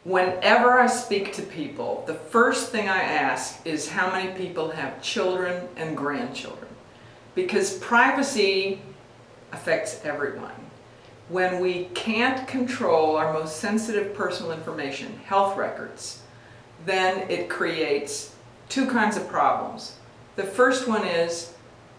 Whenever I speak to people, the first thing I ask is how many people have children and grandchildren. Because privacy affects everyone. When we can't control our most sensitive personal information, health records, then it creates two kinds of problems. The first one is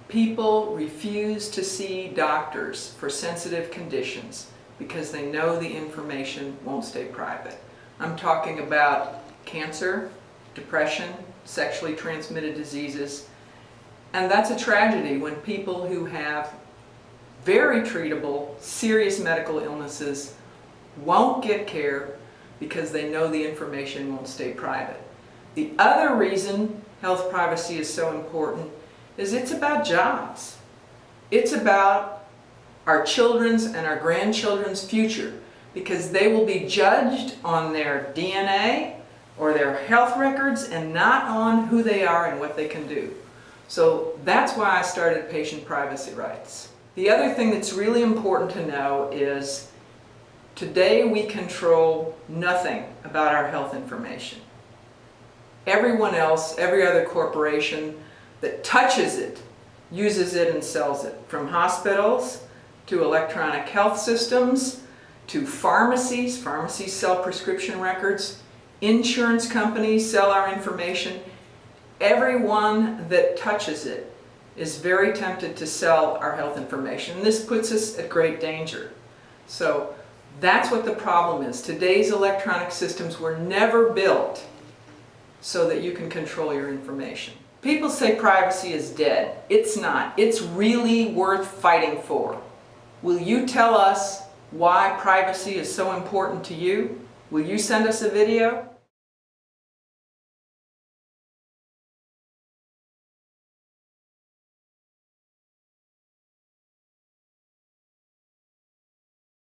people refuse to see doctors for sensitive conditions because they know the information won't stay private. I'm talking about cancer, depression, sexually transmitted diseases, and that's a tragedy when people who have very treatable, serious medical illnesses won't get care because they know the information won't stay private. The other reason health privacy is so important is it's about jobs. It's about our children's and our grandchildren's future, because they will be judged on their DNA or their health records and not on who they are and what they can do. So that's why I started Patient Privacy Rights. The other thing that's really important to know is today we control nothing about our health information. Everyone else, every other corporation that touches it, uses it and sells it. From hospitals to electronic health systems to pharmacies. Pharmacies sell prescription records. Insurance companies sell our information. Everyone that touches it is very tempted to sell our health information. This puts us at great danger. So that's what the problem is. Today's electronic systems were never built so that you can control your information. People say privacy is dead. It's not. It's really worth fighting for. Will you tell us why privacy is so important to you? Will you send us a video?